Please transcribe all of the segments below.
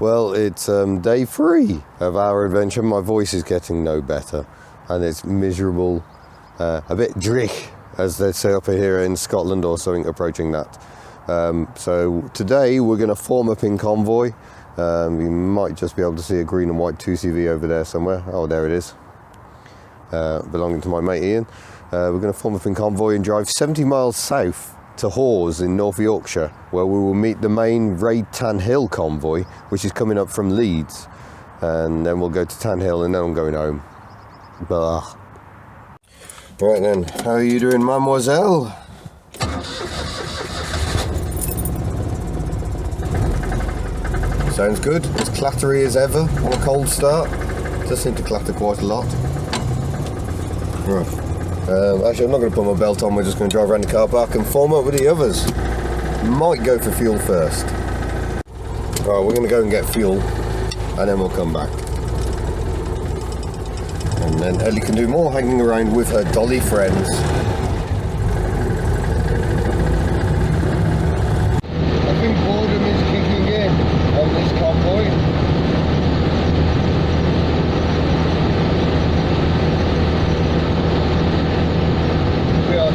Well, it's day 3 of our adventure. My voice is getting no better, and it's miserable, a bit drich, as they say up here in Scotland, or something approaching that. So today we're going to form up in convoy. You might just be able to see a green and white 2CV over there somewhere. Oh, there it is, belonging to my mate Ian. We're going to form up in convoy and drive 70 miles south to Hawes in North Yorkshire, where we will meet the main Raid Tan Hill convoy, which is coming up from Leeds, and then we'll go to Tan Hill, and then I'm going home. Blah. Right then, how are you doing, mademoiselle? Sounds good, as clattery as ever on a cold start. Does seem to clatter quite a lot. Right. Actually, I'm not going to put my belt on, we're just going to drive around the car park and form up with the others. Might go for fuel first. Right, we're going to go and get fuel, and then we'll come back. And then Elly can do more hanging around with her dolly friends. I think boredom is kicking in on this convoy.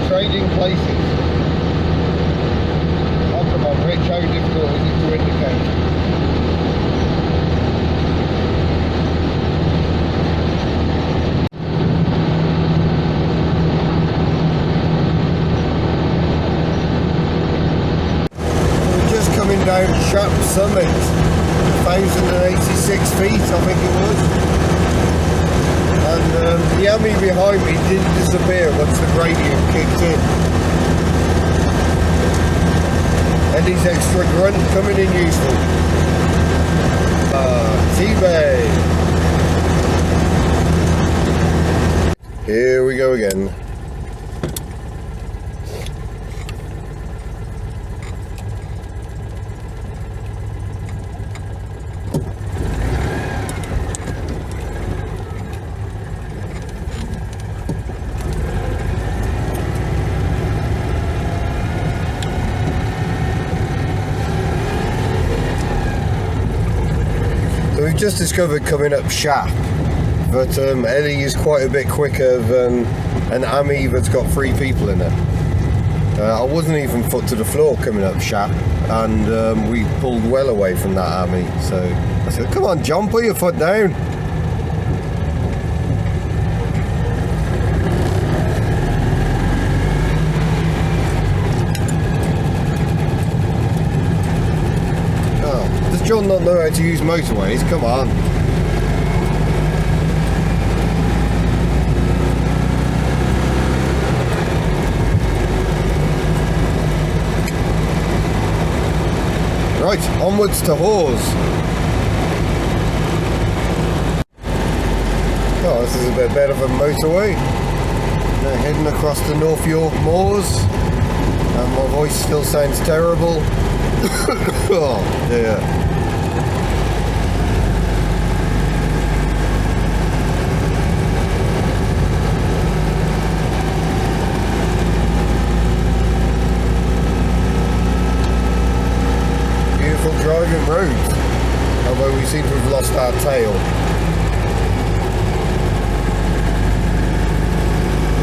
Trading places. Oh, come on, Rich, how difficult is it to indicate? We're just coming down Shap Summit, 1,086 feet, I think it was. And the army behind me didn't disappear once the gradient kicked in. Elly's extra grunt coming in useful. T-Bay. Here we go again. We've just discovered coming up Shap, but Elly is quite a bit quicker than an army that's got 3 people in it. I wasn't even foot to the floor coming up Shap, and we pulled well away from that army, so I said, come on John, put your foot down. Does John not know how to use motorways? Come on. Right, onwards to Hawes. Oh, this is a bit better of a motorway. They're heading across the North York moors, and my voice still sounds terrible. Oh dear. Driving roads, although we seem to have lost our tail.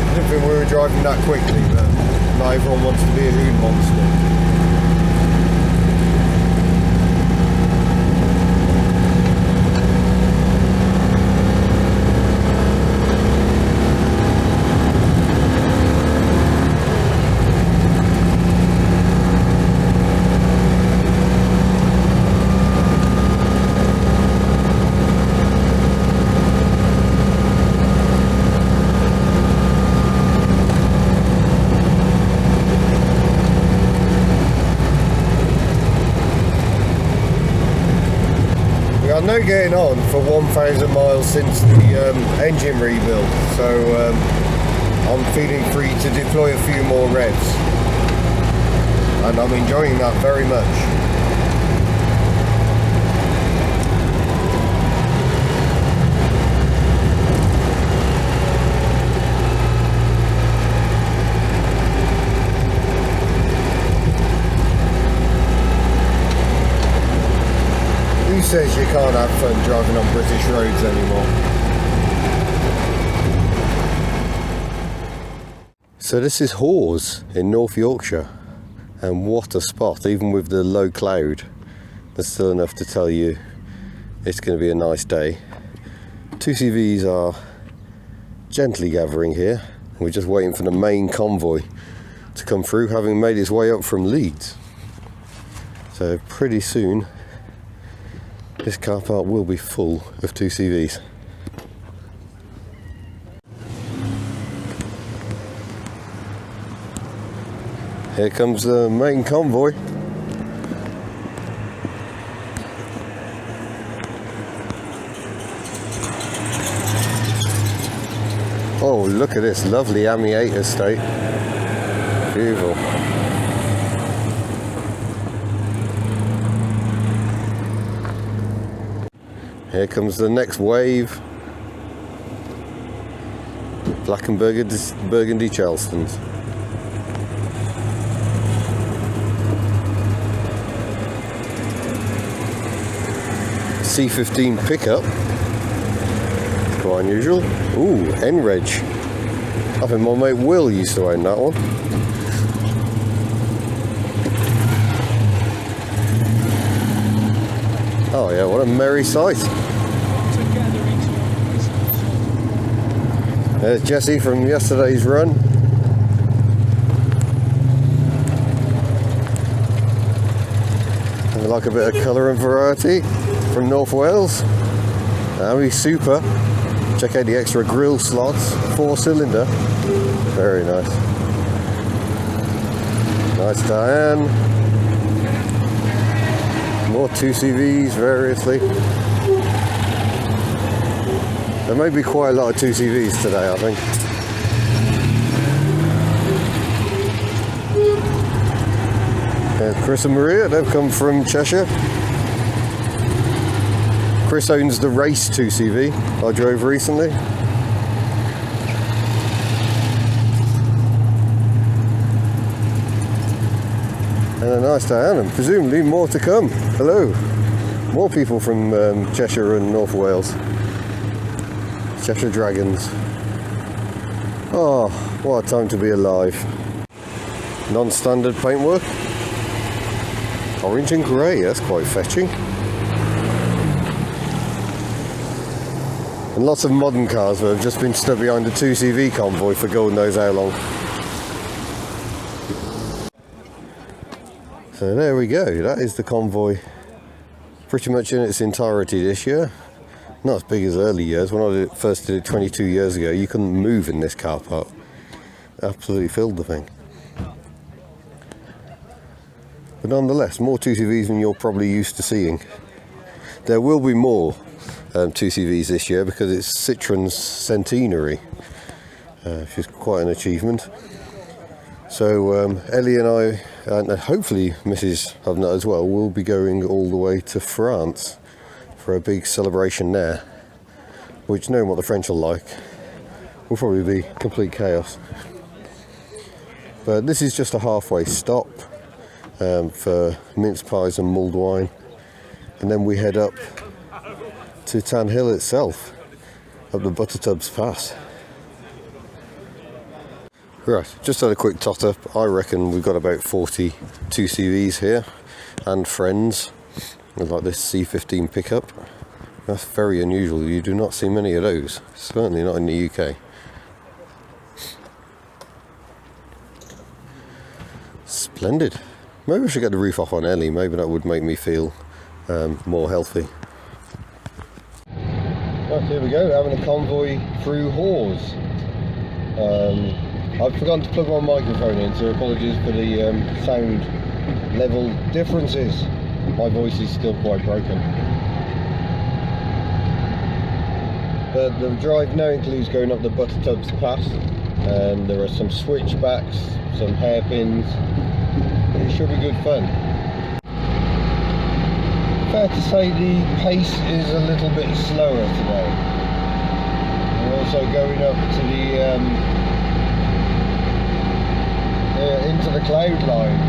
I didn't think we were driving that quickly, but not everyone wants to be a hoon monster. I'm now getting on for 1,000 miles since the engine rebuild, so I'm feeling free to deploy a few more revs, and I'm enjoying that very much. Who says you can't have fun driving on British roads anymore? So this is Hawes in North Yorkshire, and what a spot. Even with the low cloud, there's still enough to tell you it's going to be a nice day. 2CVs are gently gathering here. We're just waiting for the main convoy to come through, having made its way up from Leeds. So pretty soon this car park will be full of 2CVs. Here comes the main convoy. Oh, look at this lovely AMI 8 estate. Beautiful. Here comes the next wave. Black and burgundy Charlestons. C15 pickup. Quite unusual. Ooh, N-Reg. I think my mate Will used to own that one. Oh yeah, what a merry sight. There's Jesse from yesterday's run. I like a bit of colour and variety from North Wales. AMI Super. Check out the extra grille slots, 4-cylinder. Very nice. Nice Diane. More 2CVs variously. There may be quite a lot of 2CVs today, I think. Chris and Maria, they've come from Cheshire. Chris owns the race 2CV I drove recently. And a nice Diane, and presumably more to come. Hello. More people from Cheshire and North Wales. Cheshire Dragons. Oh, what a time to be alive. Non-standard paintwork. Orange and grey, that's quite fetching. And lots of modern cars that have just been stuck behind a 2CV convoy for God knows how long. So there we go, that is the convoy pretty much in its entirety this year. Not as big as early years. When I first did it 22 years ago, you couldn't move in this car park. Absolutely filled the thing. But nonetheless, more 2CVs than you're probably used to seeing. There will be more 2CVs this year because it's Citroen's centenary, which is quite an achievement. So Elly and I, and hopefully Mrs. Hovnut as well, will be going all the way to France for a big celebration there, which, knowing what the French are like, will probably be complete chaos. But this is just a halfway stop for mince pies and mulled wine, and then we head up to Tan Hill itself, up the Buttertubs Pass. Right, just had a quick tot up. I reckon we've got about 40 2CVs here, and friends, with like this C15 pickup. That's very unusual. You do not see many of those, certainly not in the UK. Splendid. Maybe I should get the roof off on Elly. Maybe that would make me feel more healthy. Right, here we go, having a convoy through Hawes. I've forgotten to plug my microphone in, so apologies for the sound level differences. My voice is still quite broken. But the drive now includes going up the Buttertubs Pass, and there are some switchbacks, some hairpins. It should be good fun. Fair to say the pace is a little bit slower today. We're also going up to the into the cloud line.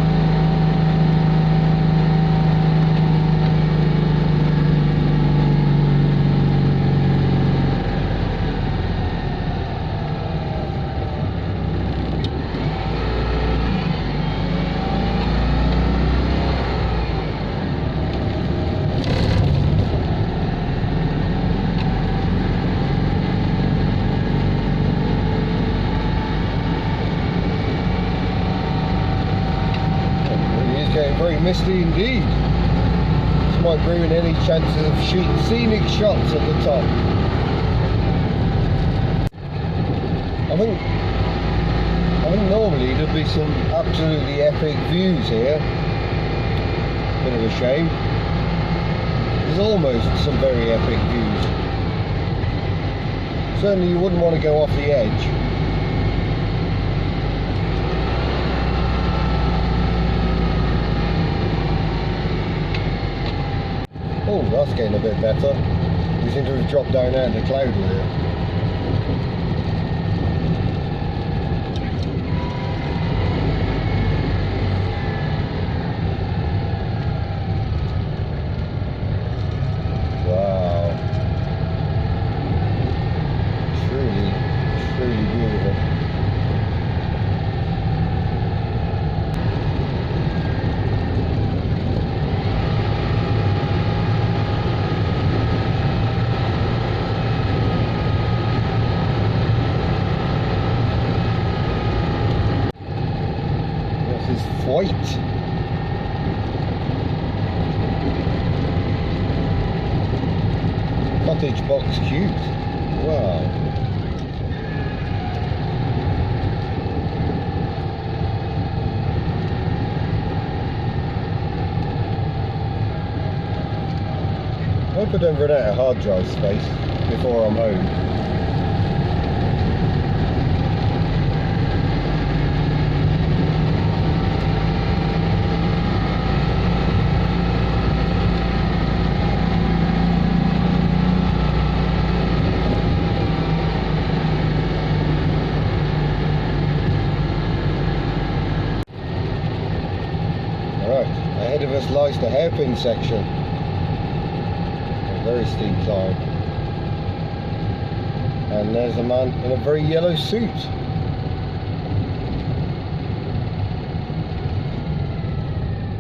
bit misty indeed. This might ruin any chances of scenic shots at the top. I think normally there'd be some absolutely epic views here. Bit of a shame. There's almost some very epic views. Certainly you wouldn't want to go off the edge. Oh, that's getting a bit better. We seem to have dropped down out of the cloud here. White. Cottage box cute. Wow. I hope I don't run out of hard drive space before I'm home. Ahead of us lies the hairpin section. A very steep climb. And there's a man in a very yellow suit.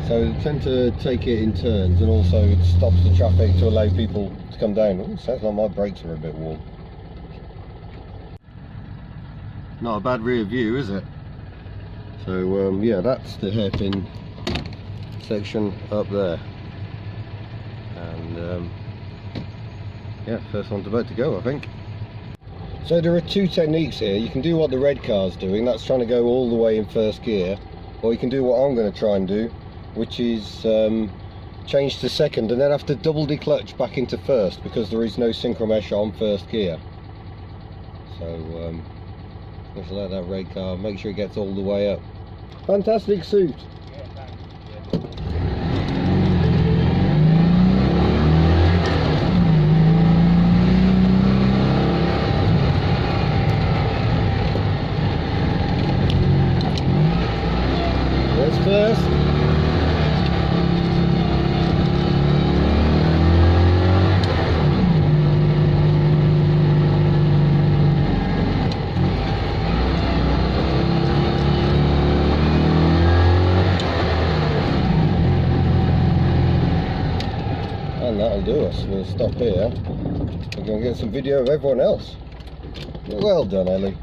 So they tend to take it in turns, and also it stops the traffic to allow people to come down. Ooh, sounds like my brakes are a bit warm. Not a bad rear view, is it? So yeah, that's the hairpin section up there, and yeah, first one's about to go, I think. So there are two techniques here. You can do what the red car's doing, that's trying to go all the way in first gear, or you can do what I'm going to try and do, which is change to second and then have to double declutch back into first, because there is no synchro mesh on first gear. So let's let that red car make sure it gets all the way up. Fantastic suit. First. And that'll do us. We'll stop here. We're going to get some video of everyone else. Well done, Elly.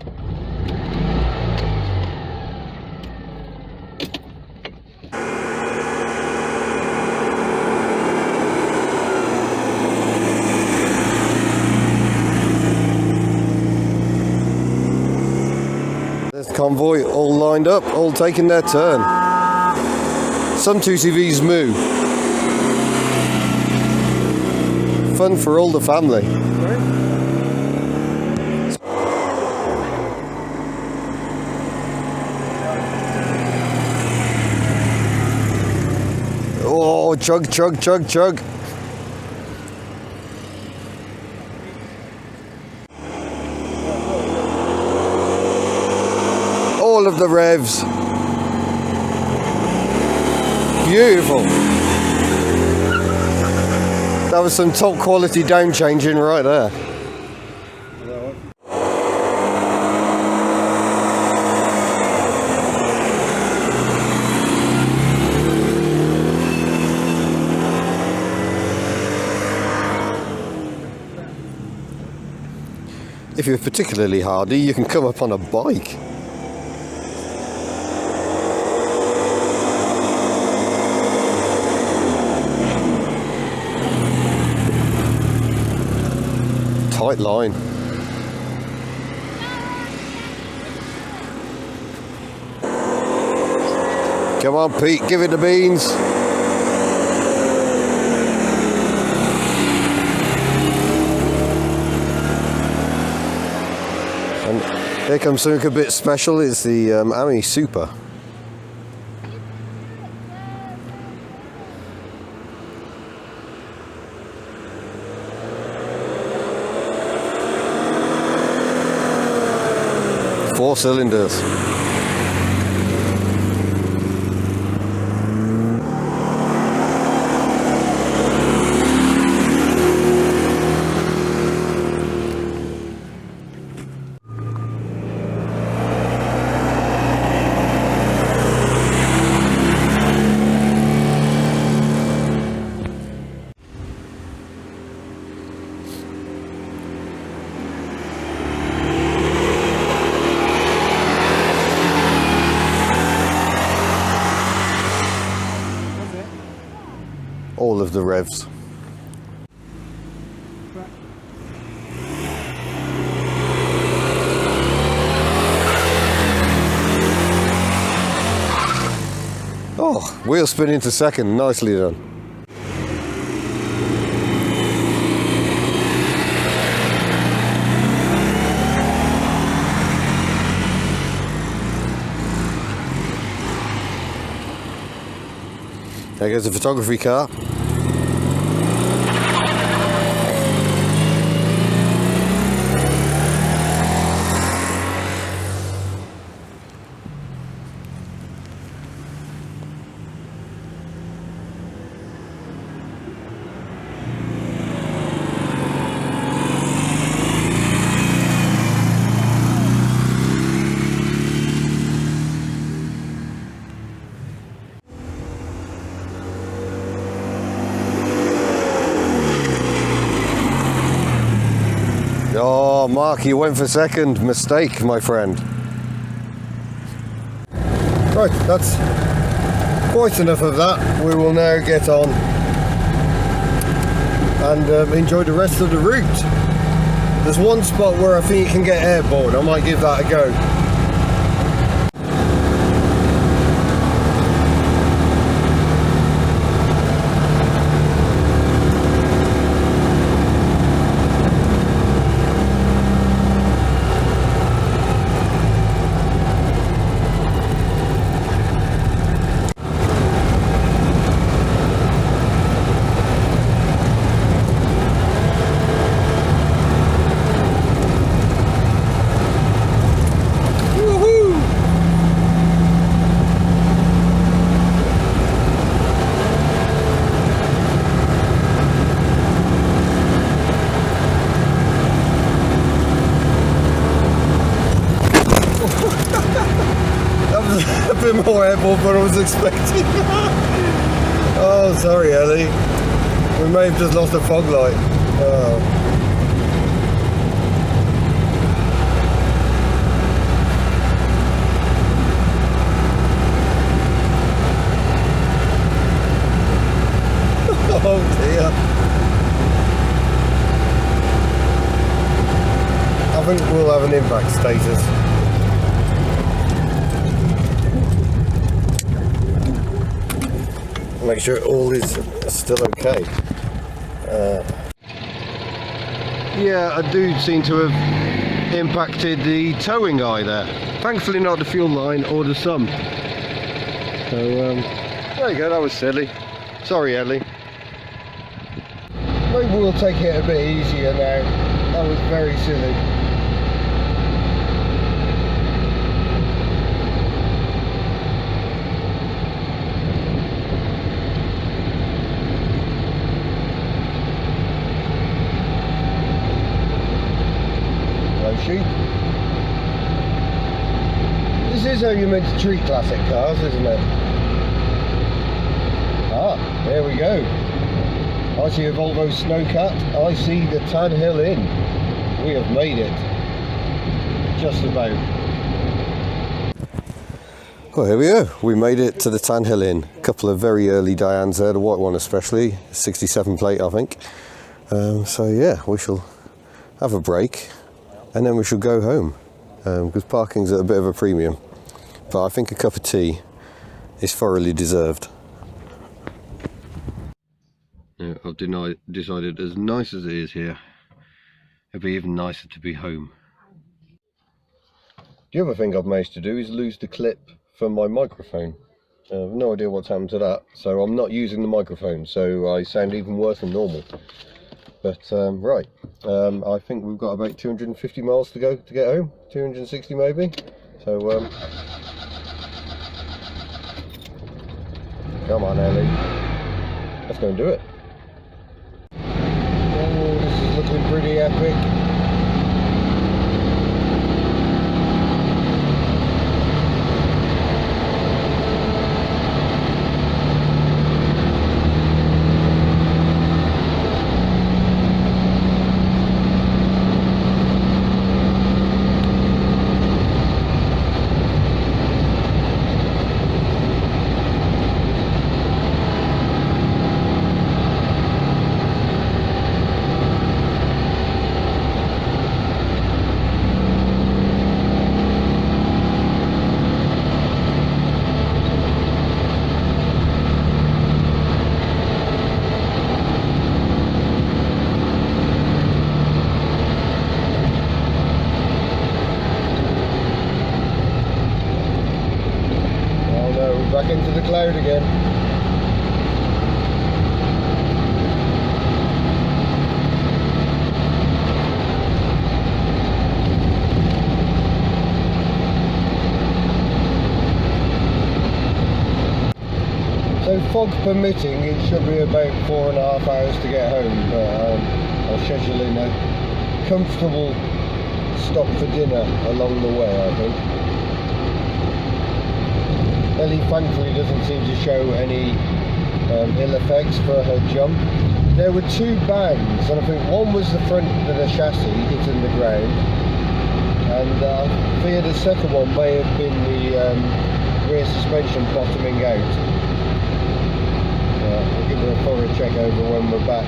Convoy all lined up, all taking their turn. Some 2CVs moo. Fun for all the family. Oh, chug, chug, chug, chug. All of the revs. Beautiful. That was some top quality down changing right there. If you're particularly hardy, you can come up on a bike. tight line. Come on, Pete, give it the beans. And here comes something a bit special. It's the Ami Super. Four cylinders. All of the revs. Oh, wheel spin into second, nicely done. There goes the photography car. Oh, Mark, you went for second. Mistake, my friend. Right, that's quite enough of that. We will now get on and enjoy the rest of the route. There's one spot where I think you can get airborne. I might give that a go. More airborne than I was expecting. Oh, sorry, Elly. We may have just lost a fog light. Oh. Oh dear. I think we'll have an impact status. Make sure all is still okay. Yeah, I do seem to have impacted the towing eye there. Thankfully not the fuel line or the sump. So there you go, that was silly. Sorry, Elly. Maybe we'll take it a bit easier now. That was very silly. Sheep. This is how you're meant to treat classic cars, isn't it? Ah, there we go. I see a Volvo Snowcat. I see the Tan Hill Inn. We have made it. Just about. Well, here we go. We made it to the Tan Hill Inn. A couple of very early Dianes there, the white one especially. 67 plate, I think. So yeah, we shall have a break, and then we shall go home, because parking's at a bit of a premium. But I think a cup of tea is thoroughly deserved. Now, I've decided, as nice as it is here, it'd be even nicer to be home. The other thing I've managed to do is lose the clip from my microphone. I have no idea what's happened to that, so I'm not using the microphone, so I sound even worse than normal. But right, I think we've got about 250 miles to go to get home, 260 maybe. So come on, Elly, let's go and do it. Oh, this is looking pretty epic. Back into the cloud again. So fog permitting, it should be about 4.5 hours to get home, but I'll schedule in a comfortable stop for dinner along the way, I think. Elly thankfully doesn't seem to show any ill effects for her jump. There were two bangs, and I think one was the front of the chassis hitting the ground, and I fear the second one may have been the rear suspension bottoming out. We'll give her a thorough check over when we're back.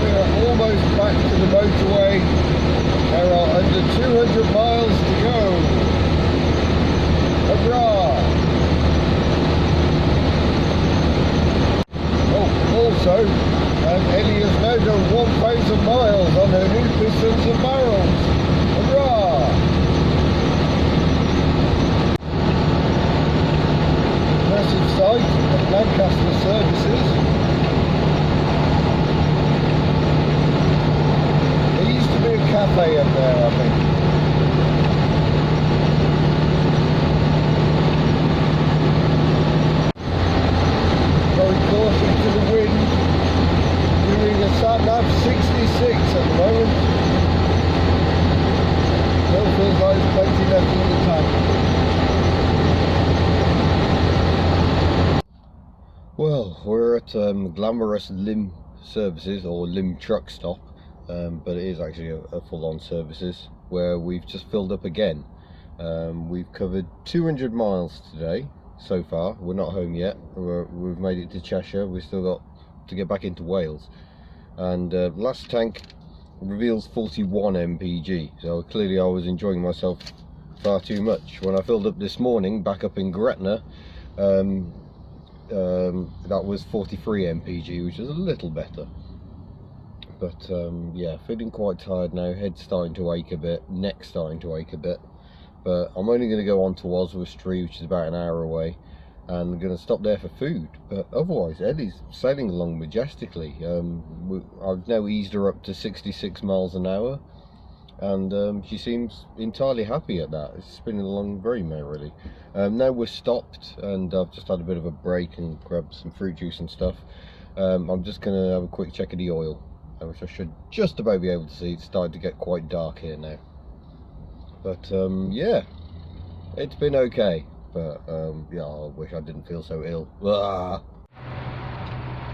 We're almost back to the motorway. There are under 200 miles to go. Hurrah! Oh, also, Elly has now done 1,000 miles on her new pistons and barrels. Hurrah! Massive site at Lancaster Services. Cafe up there, I think. Very caution to the wind. Doing a sat-nav 66 at the moment. Still feels like there's plenty left in the tank. Well, we're at glamorous Lim Services, or Lim Truck Stop. But it is actually a full-on services where we've just filled up again. We've covered 200 miles today so far. We're not home yet. We've made it to Cheshire. We've still got to get back into Wales, and last tank reveals 41 mpg, so clearly I was enjoying myself far too much. When I filled up this morning back up in Gretna, that was 43 mpg, which is a little better. But yeah, feeling quite tired now, head's starting to ache a bit, neck's starting to ache a bit. But I'm only going to go on to Oswestry, which is about an hour away, and I'm going to stop there for food. But otherwise, Elly's sailing along majestically. I've now eased her up to 66 miles an hour, and she seems entirely happy at that. It's spinning along very merrily. Now we're stopped, and I've just had a bit of a break and grabbed some fruit juice and stuff. I'm just going to have a quick check of the oil, which I should just about be able to see. It's starting to get quite dark here now. But yeah, it's been okay. But yeah, I wish I didn't feel so ill. Ah.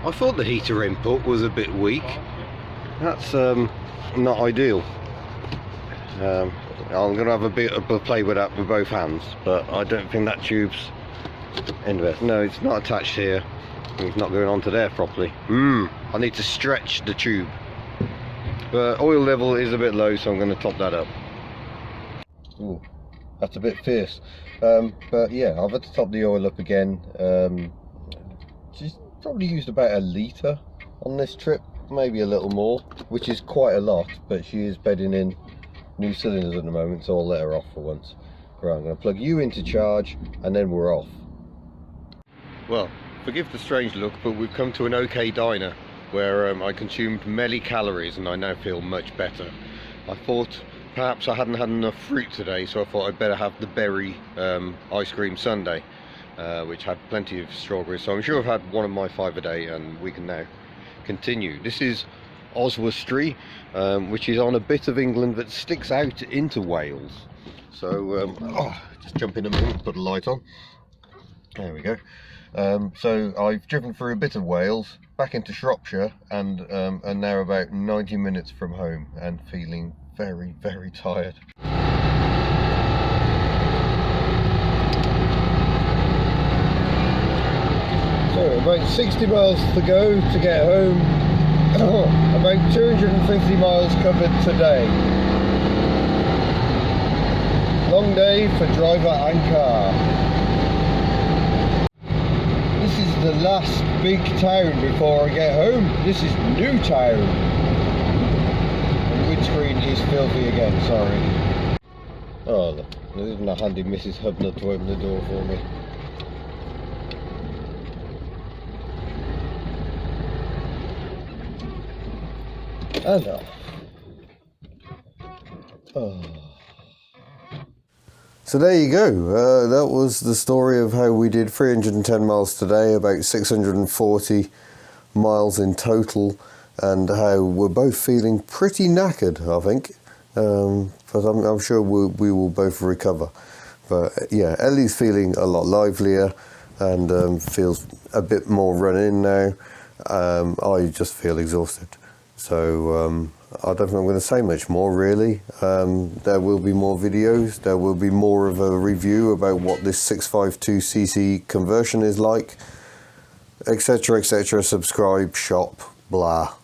I thought the heater input was a bit weak. That's not ideal. I'm going to have a bit of a play with that with both hands, but I don't think that tube's in there. No, it's not attached here. It's not going onto there properly. I need to stretch the tube. But oil level is a bit low, so I'm going to top that up. Ooh, that's a bit fierce. But yeah, I've had to top the oil up again. She's probably used about a litre on this trip, maybe a little more, which is quite a lot, but she is bedding in new cylinders at the moment, so I'll let her off for once. Right, I'm going to plug you into charge and then we're off. Well, forgive the strange look, but we've come to an OK diner where I consumed many calories and I now feel much better. I thought perhaps I hadn't had enough fruit today, so I thought I'd better have the berry ice cream sundae, which had plenty of strawberries. So I'm sure I've had one of my 5 a day and we can now continue. This is Oswestry, which is on a bit of England that sticks out into Wales. So just jump in a minute, put the light on. There we go. So I've driven through a bit of Wales, back into Shropshire, and now about 90 minutes from home and feeling very, very tired. So about 60 miles to go to get home. About 250 miles covered today. Long day for driver and car. This is the last big town before I get home. This is Newtown. The windscreen is filthy again, sorry. Oh look, there isn't a handy Mrs. Hubner to open the door for me. And off. Oh. So there you go, that was the story of how we did 310 miles today, about 640 miles in total, and how we're both feeling pretty knackered, I think, but I'm sure we will both recover. But yeah, Elly's feeling a lot livelier and feels a bit more run in now. I just feel exhausted. So I don't think I'm going to say much more really. There will be more videos, there will be more of a review about what this 652cc conversion is like, etc, etc. Subscribe, shop, blah.